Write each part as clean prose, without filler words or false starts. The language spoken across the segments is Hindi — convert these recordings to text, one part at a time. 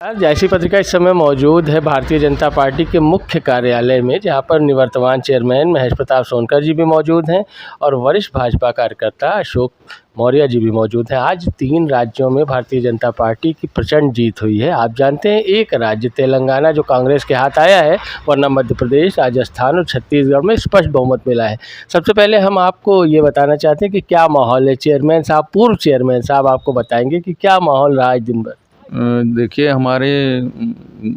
जैसी पत्रिका इस समय मौजूद है भारतीय जनता पार्टी के मुख्य कार्यालय में, जहां पर निवर्तमान चेयरमैन महेश प्रताप सोनकर जी भी मौजूद हैं और वरिष्ठ भाजपा कार्यकर्ता अशोक मौर्य जी भी मौजूद हैं। आज 3 राज्यों में भारतीय जनता पार्टी की प्रचंड जीत हुई है। आप जानते हैं, एक राज्य तेलंगाना जो कांग्रेस के हाथ आया है, वरना मध्य प्रदेश, राजस्थान और छत्तीसगढ़ में स्पष्ट बहुमत मिला है। सबसे पहले हम आपको ये बताना चाहते हैं कि क्या माहौल है। चेयरमैन साहब, पूर्व चेयरमैन साहब आपको बताएंगे कि क्या माहौल रहा है दिन भर। देखिए, हमारे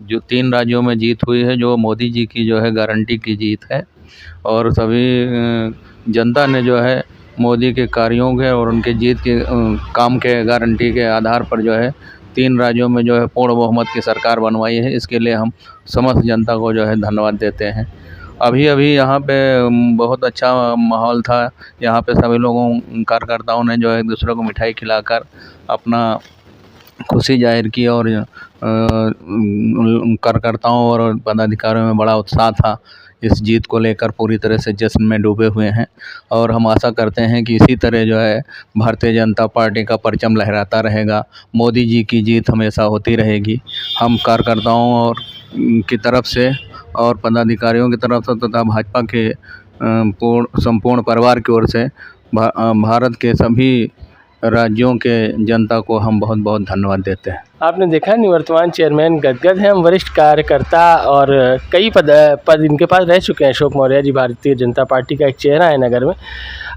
जो 3 राज्यों में जीत हुई है, जो मोदी जी की जो है गारंटी की जीत है और सभी जनता ने जो है मोदी के कार्यों के और उनके जीत के काम के गारंटी के आधार पर जो है 3 राज्यों में जो है पूर्ण बहुमत की सरकार बनवाई है। इसके लिए हम समस्त जनता को जो है धन्यवाद देते हैं। अभी यहाँ पे बहुत अच्छा माहौल था। यहाँ पे सभी लोगों कार्यकर्ताओं ने जो है एक दूसरे को मिठाई खिलाकर अपना खुशी जाहिर की और कार्यकर्ताओं और पदाधिकारियों में बड़ा उत्साह था। इस जीत को लेकर पूरी तरह से जश्न में डूबे हुए हैं और हम आशा करते हैं कि इसी तरह जो है भारतीय जनता पार्टी का परचम लहराता रहेगा। मोदी जी की जीत हमेशा होती रहेगी। हम कार्यकर्ताओं और की तरफ से और पदाधिकारियों की तरफ से तथा भाजपा के संपूर्ण परिवार की ओर से भारत के सभी राज्यों के जनता को हम बहुत बहुत धन्यवाद देते हैं। आपने देखा, निवर्तमान चेयरमैन गदगद हैं। हम वरिष्ठ कार्यकर्ता और कई पद इनके पास रह चुके हैं। अशोक मौर्य जी भारतीय जनता पार्टी का एक चेहरा है नगर में।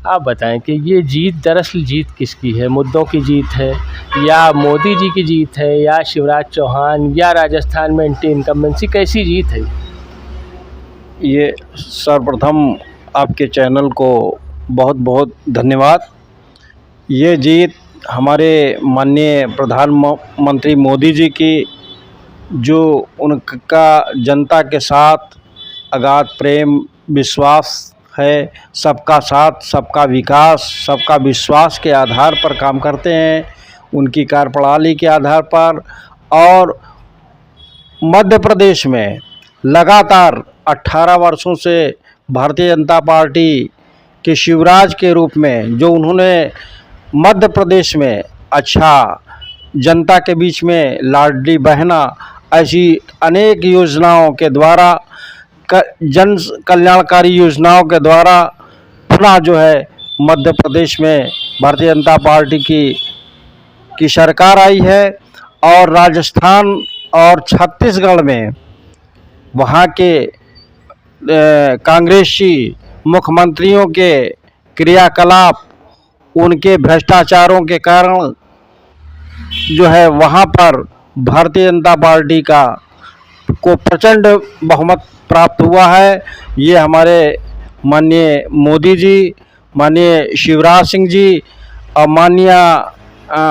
आप बताएं कि ये जीत दरअसल जीत किसकी है? मुद्दों की जीत है या मोदी जी की जीत है या शिवराज चौहान या राजस्थान में एंटी इनकम्बेंसी? कैसी जीत है ये? सर्वप्रथम आपके चैनल को बहुत बहुत धन्यवाद। ये जीत हमारे माननीय प्रधानमंत्री मोदी जी की, जो उनका जनता के साथ अगाध प्रेम विश्वास है। सबका साथ, सबका विकास, सबका विश्वास के आधार पर काम करते हैं, उनकी कार्यप्रणाली के आधार पर। और मध्य प्रदेश में लगातार 18 वर्षों से भारतीय जनता पार्टी के शिवराज के रूप में जो उन्होंने मध्य प्रदेश में अच्छा जनता के बीच में लाडली बहना, ऐसी अनेक योजनाओं के द्वारा, जन कल्याणकारी योजनाओं के द्वारा पुनः जो है मध्य प्रदेश में भारतीय जनता पार्टी की सरकार आई है। और राजस्थान और छत्तीसगढ़ में वहाँ के कांग्रेसी मुख्यमंत्रियों के क्रियाकलाप, उनके भ्रष्टाचारों के कारण जो है वहाँ पर भारतीय जनता पार्टी को प्रचंड बहुमत प्राप्त हुआ है। ये हमारे माननीय मोदी जी, माननीय शिवराज सिंह जी और माननीय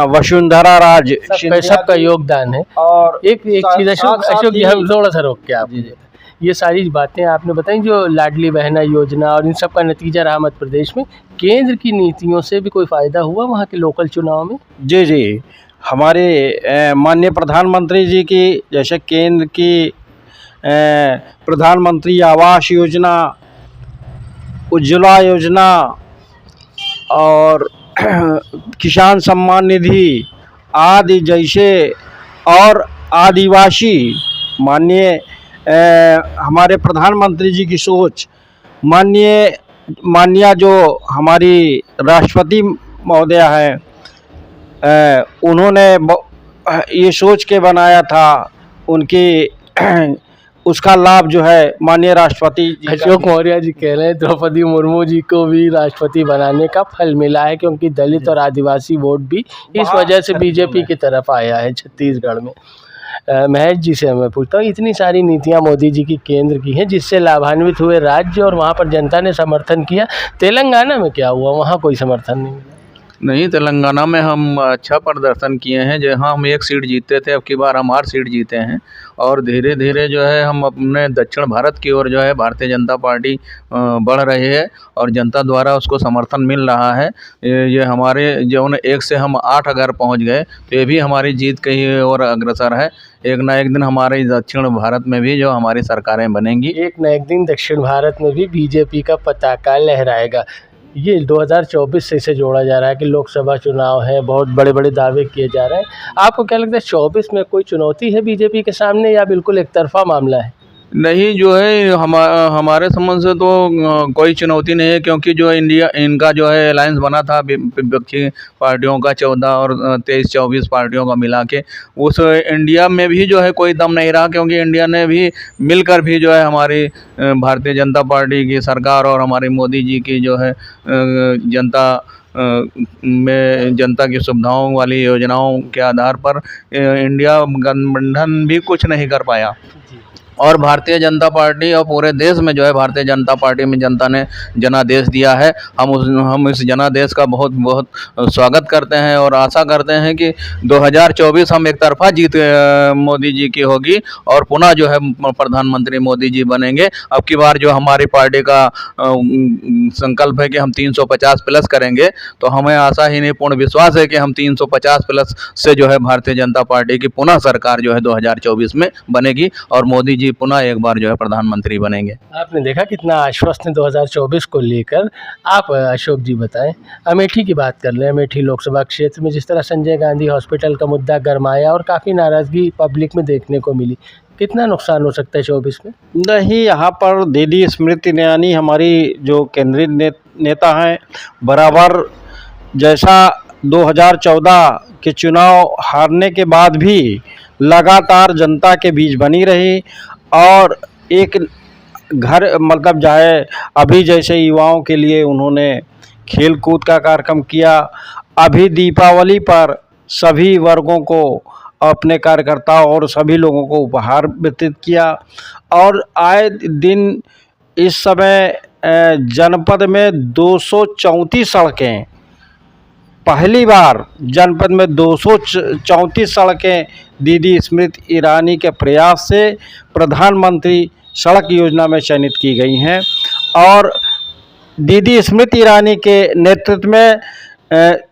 वसुंधरा राज सबका योगदान है। और एक चीज़ अशोक जी, हम थोड़ा सा रोक के आप ये सारी बातें आपने बताई, जो लाडली बहना योजना और इन सब का नतीजा रहा मध्य प्रदेश में। केंद्र की नीतियों से भी कोई फ़ायदा हुआ वहाँ के लोकल चुनाव में? जी, हमारे माननीय प्रधानमंत्री जी की, जैसे केंद्र की प्रधानमंत्री आवास योजना, उज्ज्वला योजना और किसान सम्मान निधि आदि जैसे, और आदिवासी, माननीय हमारे प्रधानमंत्री जी की सोच, माननीय जो हमारी राष्ट्रपति महोदया है, उन्होंने ये सोच के बनाया था। उनकी उसका लाभ जो है माननीय राष्ट्रपति जी, अशोक मौर्य जी कह रहे हैं द्रौपदी मुर्मू जी को भी राष्ट्रपति बनाने का फल मिला है, क्योंकि दलित और आदिवासी वोट भी इस वजह से बीजेपी की तरफ आया है छत्तीसगढ़ में। महेश जी से मैं पूछता हूँ, इतनी सारी नीतियाँ मोदी जी की केंद्र की हैं जिससे लाभान्वित हुए राज्य और वहाँ पर जनता ने समर्थन किया। तेलंगाना में क्या हुआ? वहाँ कोई समर्थन नहीं मिला। नहीं, तेलंगाना में हम अच्छा प्रदर्शन किए हैं। जहाँ हम 1 सीट जीतते थे, अब की बार हम 8 सीट जीते हैं और धीरे धीरे जो है हम अपने दक्षिण भारत की ओर जो है भारतीय जनता पार्टी बढ़ रही है और जनता द्वारा उसको समर्थन मिल रहा है। ये हमारे जो 1 से हम 8 अगर पहुँच गए तो ये भी हमारी जीत कहीं और अग्रसर है। एक ना एक दिन हमारे दक्षिण भारत में भी जो हमारी सरकारें बनेंगी, एक ना एक दिन दक्षिण भारत में भी बीजेपी का पताका लहराएगा। ये 2024 से इसे जोड़ा जा रहा है कि लोकसभा चुनाव है, बहुत बड़े-बड़े दावे किए जा रहे हैं। आपको क्या लगता है 24 में कोई चुनौती है बीजेपी के सामने या बिल्कुल एक तरफ़ा मामला है? नहीं, जो है हमारे संबंध से तो कोई चुनौती नहीं है, क्योंकि जो इंडिया इनका जो है अलायंस बना था विपक्षी पार्टियों का 14 और 23-24 पार्टियों का मिला के, उस इंडिया में भी जो है कोई दम नहीं रहा, क्योंकि इंडिया ने भी मिलकर भी जो है हमारी भारतीय जनता पार्टी की सरकार और हमारी मोदी जी की जो है जनता में जनता की सुविधाओं वाली योजनाओं के आधार पर इंडिया गठबंधन भी कुछ नहीं कर पाया। और भारतीय जनता पार्टी और पूरे देश में जो है भारतीय जनता पार्टी में जनता ने जनादेश दिया है। हम इस जनादेश का बहुत बहुत स्वागत करते हैं और आशा करते हैं कि 2024 हम एक तरफा जीत मोदी जी की होगी और पुनः जो है प्रधानमंत्री मोदी जी बनेंगे। अब की बार जो हमारी पार्टी का संकल्प है कि हम 350 प्लस करेंगे, तो हमें आशा ही नहीं पूर्ण विश्वास है कि हम 350 प्लस से जो है भारतीय जनता पार्टी की पुनः सरकार जो है 2024 में बनेगी और मोदी जी पुनः एक बार जो है प्रधानमंत्री बनेंगे। आपने देखा कितना आश्वस्त हैं 2024 को लेकर। आप अशोक जी बताएं, अमेठी की बात कर लें। अमेठी लोकसभा क्षेत्र में जिस तरह संजय गांधी हॉस्पिटल का मुद्दा गरमाया और काफ़ी नाराज़गी पब्लिक में देखने को मिली, कितना नुकसान हो सकता है 24 में? नहीं, यहाँ पर दीदी स्मृति ईरानी हमारी जो केंद्रीय नेता हैं, बराबर जैसा 2014 के चुनाव हारने के बाद भी लगातार जनता के बीच बनी रही और एक घर मतलब चाहे अभी जैसे युवाओं के लिए उन्होंने खेल कूद का कार्यक्रम किया। अभी दीपावली पर सभी वर्गों को अपने कार्यकर्ताओं और सभी लोगों को उपहार वितरित किया और आए दिन इस समय जनपद में 234 सड़कें, पहली बार जनपद में 234 सड़कें दीदी स्मृति ईरानी के प्रयास से प्रधानमंत्री सड़क योजना में चयनित की गई हैं और दीदी स्मृति ईरानी के नेतृत्व में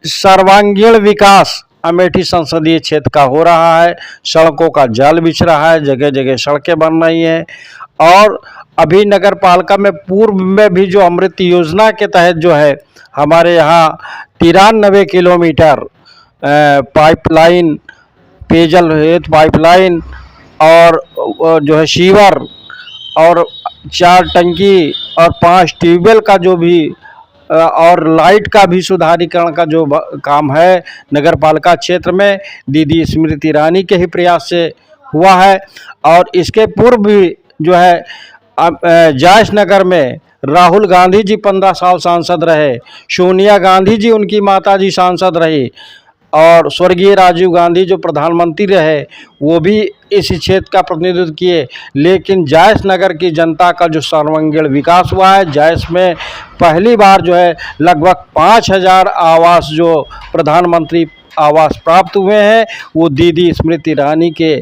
सर्वांगीण विकास अमेठी संसदीय क्षेत्र का हो रहा है। सड़कों का जाल बिछ रहा है, जगह जगह सड़कें बन रही हैं और अभी नगर पालिका में पूर्व में भी जो अमृत योजना के तहत जो है हमारे यहाँ 93 किलोमीटर पाइपलाइन, पेयजल हेतु पाइपलाइन और जो है सीवर और 4 टंकी और 5 ट्यूबवेल का जो भी और लाइट का भी सुधारीकरण का जो काम है नगर पालिका क्षेत्र में दीदी स्मृति ईरानी के ही प्रयास से हुआ है। और इसके पूर्व भी जो है जायस नगर में राहुल गांधी जी 15 साल सांसद रहे, सोनिया गांधी जी उनकी माता जी सांसद रही और स्वर्गीय राजीव गांधी जो प्रधानमंत्री रहे वो भी इस क्षेत्र का प्रतिनिधित्व किए। लेकिन जायस नगर की जनता का जो सर्वांगीण विकास हुआ है, जायस में पहली बार जो है लगभग 5000 आवास जो प्रधानमंत्री आवास प्राप्त हुए हैं वो दीदी स्मृति ईरानी के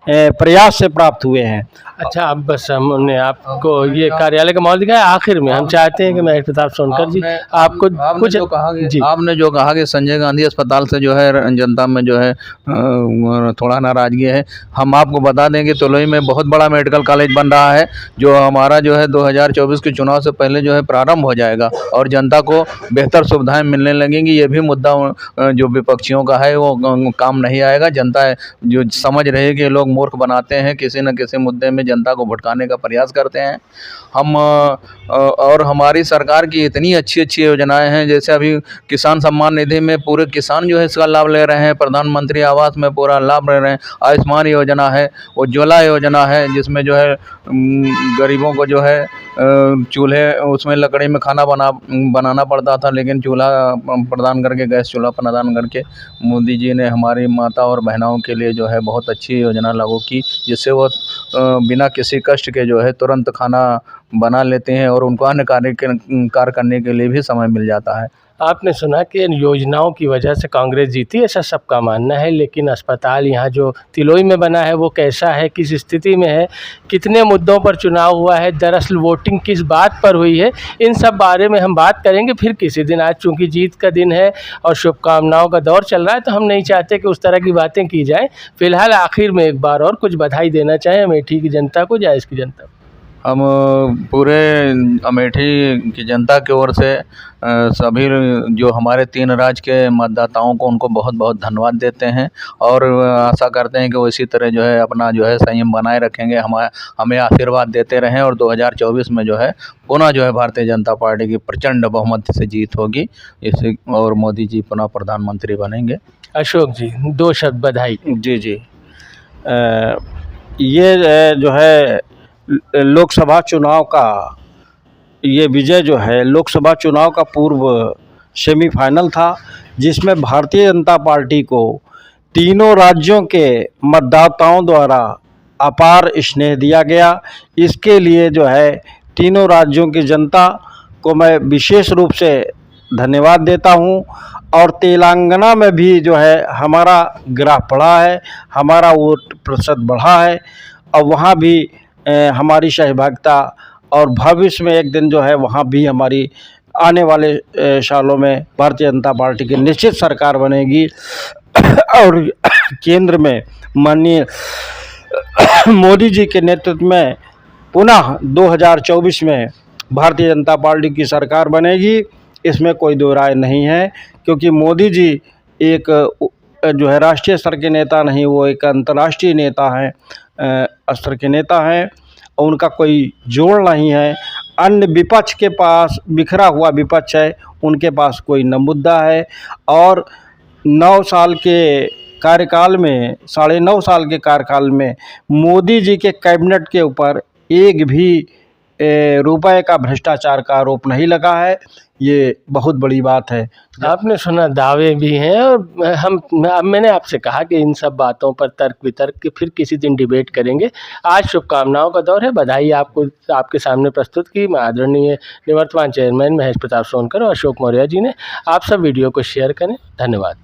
प्रयास से प्राप्त हुए हैं। अच्छा, अब बस हमने आपको ये कार्यालय का मॉडल दिखाया। आखिर में हम चाहते हैं कि महेश प्रताप सोनकर जी आपको कुछ आपने जो कहा कि संजय गांधी अस्पताल से जो है जनता में जो है थोड़ा नाराजगी है। हम आपको बता दें कि तलोई में बहुत बड़ा मेडिकल कॉलेज बन रहा है जो हमारा जो है 2024 के चुनाव से पहले जो है प्रारंभ हो जाएगा और जनता को बेहतर सुविधाएं मिलने लगेंगी। ये भी मुद्दा जो विपक्षियों का है वो काम नहीं आएगा। जनता जो समझ रही है कि लोग मूर्ख बनाते हैं, किसी न किसी मुद्दे में जनता को भटकाने का प्रयास करते हैं। हम और हमारी सरकार की इतनी अच्छी अच्छी योजनाएं हैं, जैसे अभी किसान सम्मान निधि में पूरे किसान जो है इसका लाभ ले रहे हैं, प्रधानमंत्री आवास में पूरा लाभ ले रहे हैं, आयुष्मान योजना है, उज्ज्वला योजना है जिसमें जो है गरीबों को जो है चूल्हे उसमें लकड़ी में खाना बनाना पड़ता था, लेकिन चूल्हा प्रदान करके, गैस चूल्हा प्रदान करके मोदी जी ने हमारी माता और बहनों के लिए जो है बहुत अच्छी योजना लागू की, जिससे वो बिना किसी कष्ट के जो है तुरंत खाना बना लेते हैं और उनको अन्य कार्य करने के लिए भी समय मिल जाता है। आपने सुना कि इन योजनाओं की वजह से कांग्रेस जीती, ऐसा सबका मानना है, लेकिन अस्पताल यहाँ जो तिलोई में बना है वो कैसा है, किस स्थिति में है, कितने मुद्दों पर चुनाव हुआ है, दरअसल वोटिंग किस बात पर हुई है, इन सब बारे में हम बात करेंगे फिर किसी दिन। आज चूँकि जीत का दिन है और शुभकामनाओं का दौर चल रहा है तो हम नहीं चाहते कि उस तरह की बातें की जाएँ। फिलहाल आखिर में एक बार और कुछ बधाई देना चाहें अमेठी की जनता को, जायस की जनता को। हम पूरे अमेठी की जनता की ओर से सभी जो हमारे 3 राज्य के मतदाताओं को उनको बहुत बहुत धन्यवाद देते हैं और आशा करते हैं कि वो इसी तरह जो है अपना जो है संयम बनाए रखेंगे, हमें आशीर्वाद देते रहें और 2024 में जो है पुनः जो है भारतीय जनता पार्टी की प्रचंड बहुमत से जीत होगी इसी और मोदी जी पुनः प्रधानमंत्री बनेंगे। अशोक जी, 2 शब्द बधाई। जी जी। ये जो है लोकसभा चुनाव का ये विजय जो है लोकसभा चुनाव का पूर्व सेमीफाइनल था, जिसमें भारतीय जनता पार्टी को तीनों राज्यों के मतदाताओं द्वारा अपार स्नेह दिया गया। इसके लिए जो है तीनों राज्यों की जनता को मैं विशेष रूप से धन्यवाद देता हूं। और तेलंगाना में भी जो है हमारा ग्राफ बढ़ा है, हमारा वोट प्रतिशत बढ़ा है और वहाँ भी हमारी सहभागिता और भविष्य में एक दिन जो है वहाँ भी हमारी आने वाले सालों में भारतीय जनता पार्टी की निश्चित सरकार बनेगी और केंद्र में माननीय मोदी जी के नेतृत्व में पुनः 2024 में भारतीय जनता पार्टी की सरकार बनेगी। इसमें कोई दो राय नहीं है, क्योंकि मोदी जी एक जो है राष्ट्रीय स्तर के नेता नहीं, वो एक अंतर्राष्ट्रीय नेता हैं, स्तर के नेता हैं और उनका कोई जोड़ नहीं है। अन्य विपक्ष के पास बिखरा हुआ विपक्ष है, उनके पास कोई न मुद्दा है। और 9 साल के कार्यकाल में 9.5 साल के कार्यकाल में मोदी जी के कैबिनेट के ऊपर एक भी रुपए का भ्रष्टाचार का आरोप नहीं लगा है। ये बहुत बड़ी बात है। आपने सुना दावे भी हैं और मैंने आपसे कहा कि इन सब बातों पर तर्क वितर्क के फिर किसी दिन डिबेट करेंगे। आज शुभकामनाओं का दौर है। बधाई आपको आपके सामने प्रस्तुत की आदरणीय निवर्तमान चेयरमैन महेश प्रताप सोनकर और अशोक मौर्य जी ने। आप सब वीडियो को शेयर करें। धन्यवाद।